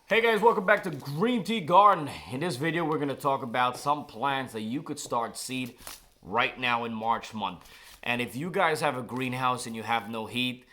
Hey guys, welcome back to GreenTGarden. In this video, we're going to talk about some plants that you could start seed right now in March month. And if you guys have a greenhouse and you have no heat,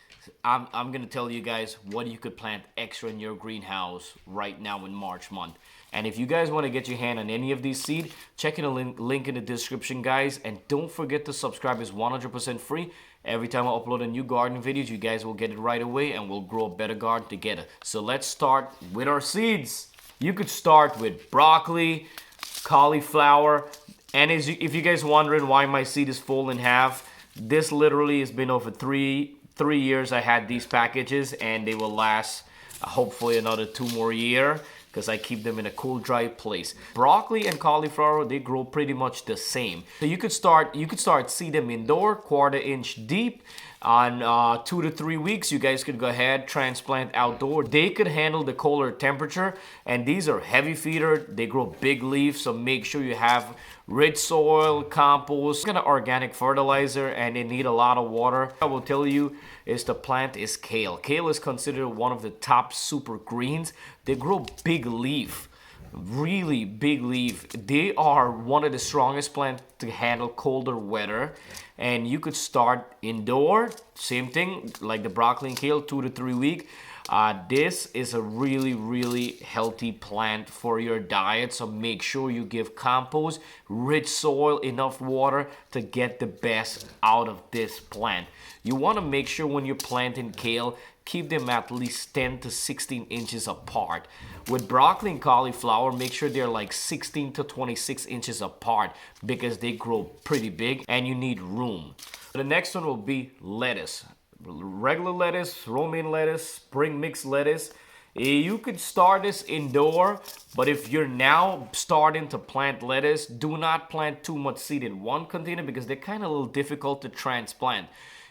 I'm going to tell you guys what you could plant extra in your greenhouse right now in March month. And if you guys want to get your hand on any of these seed, check in the link in the description, guys. And don't forget to subscribe. It's 100% free. Every time I upload a new garden videos, you guys will get it right away and we'll grow a better garden together. So let's start with our seeds. You could start with broccoli, cauliflower, and if you guys wondering why my seed is full in half, this literally has been over three years I had these packages, and they will last hopefully another 2 more years because I keep them in a cool, dry place. Broccoli and cauliflower, they grow pretty much the same. So you could start seed them indoor, 1/4 inch deep. On 2 to 3 weeks, you guys could go ahead, transplant outdoor. They could handle the colder temperature, and these are heavy feeder. They grow big leaves, so make sure you have rich soil, compost, kind of organic fertilizer, and they need a lot of water. I will tell you is the plant is kale. Kale is considered one of the top super greens. They grow big leaf. Really big leaf. They are one of the strongest plants to handle colder weather, and you could start indoor, same thing like the broccoli and kale, 2 to 3 weeks. This is a really healthy plant for your diet, so make sure you give compost, rich soil, enough water to get the best out of this plant. You want to make sure when you're planting kale, keep them at least 10 to 16 inches apart. With broccoli and cauliflower, make sure they're like 16 to 26 inches apart because they grow pretty big and you need room. The next one will be lettuce. Regular lettuce, romaine lettuce, spring mix lettuce. You could start this indoor, but if you're now starting to plant lettuce, do not plant too much seed in one container because they're kind of a little difficult to transplant.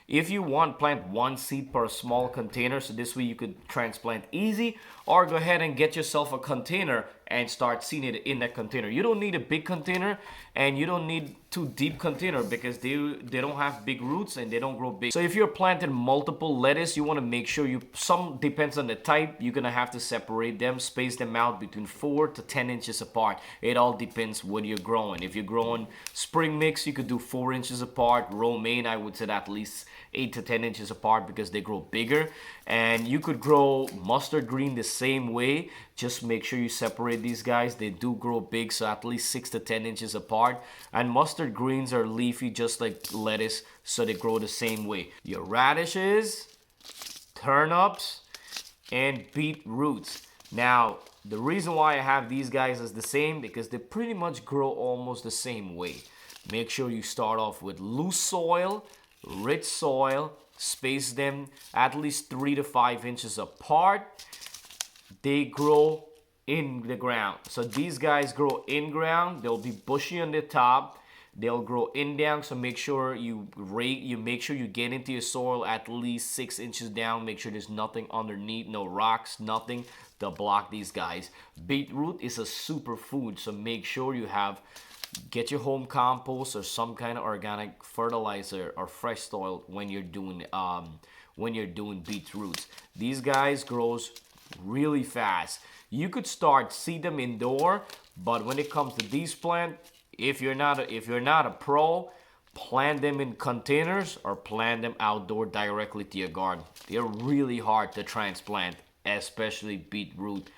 If you want, plant 1 seed per small container, so this way you could transplant easy, or go ahead and get yourself a container and start seeding it in that container. You don't need a big container, and you don't need too deep container because they don't have big roots and they don't grow big. So if you're planting multiple lettuce, you want to make sure some depends on the type, you're gonna have to separate them, space them out between 4 to 10 inches apart. It all depends what you're growing. If you're growing spring mix, you could do 4 inches apart. Romaine, I would say at least 8 to 10 inches apart because they grow bigger. And you could grow mustard green the same way. Just make sure you separate these guys. They do grow big, so at least 6 to 10 inches apart. And mustard greens are leafy just like lettuce, so they grow the same way. Your radishes, turnips, and beetroots. Now, the reason why I have these guys as the same, because they pretty much grow almost the same way. Make sure you start off with loose soil, rich soil, space them at least 3 to 5 inches apart. They grow in the ground. So these guys grow in ground. They'll be bushy on the top. They'll grow in down. So make sure you make sure you get into your soil at least 6 inches down. Make sure there's nothing underneath, no rocks, nothing to block these guys. Beetroot is a superfood, so make sure you get your home compost or some kind of organic fertilizer or fresh soil when you're doing beetroots. These guys grows really fast. You could seed them indoor, but when it comes to these plants, if you're not a pro, plant them in containers or plant them outdoor directly to your garden. They're really hard to transplant, especially beetroot.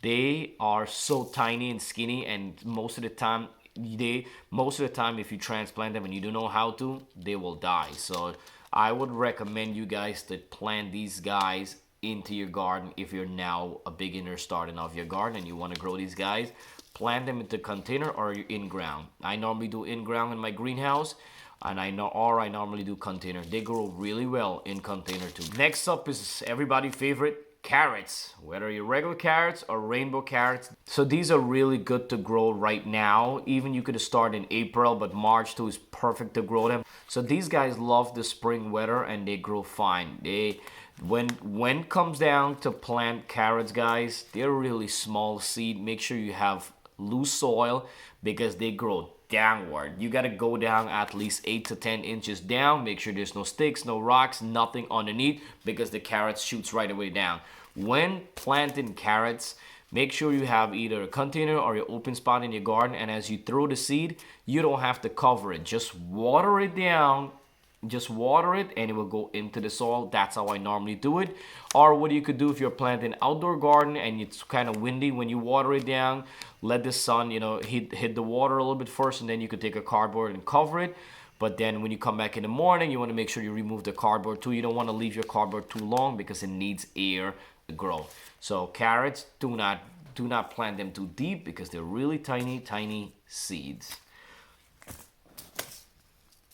They are so tiny and skinny, and most of the time if you transplant them and you don't know how to, they will die. So I would recommend you guys to plant these guys into your garden. If you're now a beginner starting off your garden and you want to grow these guys, plant them into container or in ground. I normally do in ground in my greenhouse, and I normally do container. They grow really well in container too. Next up is everybody's favorite, carrots. Whether you're regular carrots or rainbow carrots, so these are really good to grow right now. Even you could start in April, but March too is perfect to grow them. So these guys love the spring weather and they grow fine. When comes down to plant carrots, guys, they're really small seed. Make sure you have loose soil because they grow downward. You got to go down at least 8 to 10 inches down. Make sure there's no sticks, no rocks, nothing underneath because the carrot shoots right away down. When planting carrots, make sure you have either a container or your open spot in your garden, and as you throw the seed, you don't have to cover it. Just water it down. Just water it and it will go into the soil. That's how I normally do it. Or what you could do if you're planting outdoor garden and it's kind of windy, when you water it down, let the sun, you know, hit the water a little bit first, and then you could take a cardboard and cover it. But then when you come back in the morning, you want to make sure you remove the cardboard too. You don't want to leave your cardboard too long because it needs air to grow. So carrots, do not plant them too deep because they're really tiny seeds.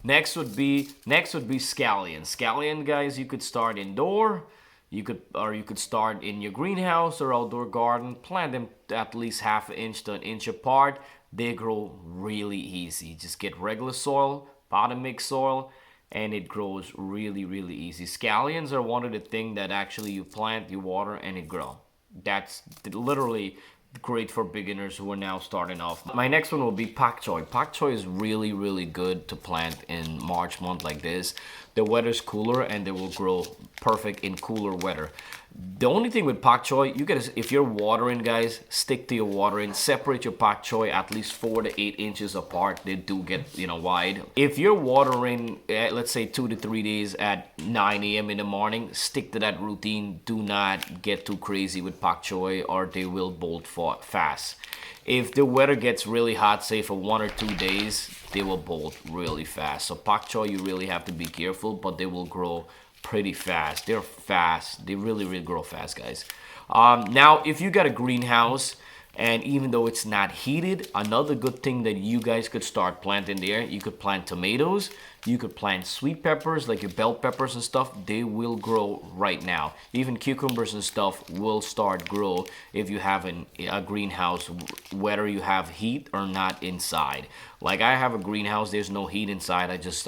Next would be scallion. Scallion, guys, you could start indoor. You could start in your greenhouse or outdoor garden. Plant them at least ½ inch to 1 inch apart. They grow really easy. Just get regular soil, bottom mix soil, and it grows really easy. Scallions are one of the things that actually you plant, you water, and it grows. That's literally great for beginners who are now starting off. My next one will be pak choy. Pak choy is really good to plant in March month like this. The weather's cooler and they will grow perfect in cooler weather. The only thing with pak choy, you gotta, if you're watering, guys, stick to your watering. Separate your pak choy at least 4 to 8 inches apart. They do get, you know, wide. If you're watering, let's say 2 to 3 days at 9 a.m. in the morning, stick to that routine. Do not get too crazy with pak choy or they will bolt fast. If the weather gets really hot, say for 1 or 2 days, they will bolt really fast. So pak choy, you really have to be careful, but they will grow pretty fast. They're fast. They really grow fast, guys. Now, if you got a greenhouse, and even though it's not heated, another good thing that you guys could start planting there, you could plant tomatoes, you could plant sweet peppers, like your bell peppers and stuff. They will grow right now. Even cucumbers and stuff will start grow if you have a greenhouse, whether you have heat or not inside. Like I have a greenhouse, there's no heat inside. I just,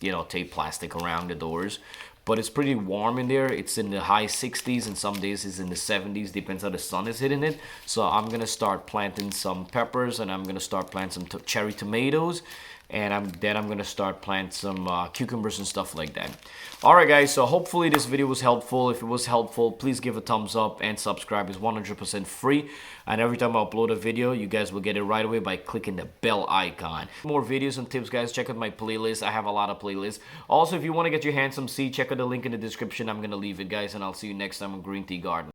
you know, tape plastic around the doors. But it's pretty warm in there. It's in the high 60s and some days it's in the 70s, depends how the sun is hitting it. So I'm gonna start planting some peppers, and I'm gonna start planting some cherry tomatoes, and then I'm gonna start planting some cucumbers and stuff like that. Alright guys, so hopefully this video was helpful. If it was helpful, please give a thumbs up and subscribe. It's 100% free, and every time I upload a video, you guys will get it right away by clicking the bell icon. More videos and tips, guys, check out my playlist. I have a lot of playlists. Also, if you want to get your hands some seed, check out the link in the description. I'm gonna leave it, guys, and I'll see you next time on GreenTGarden.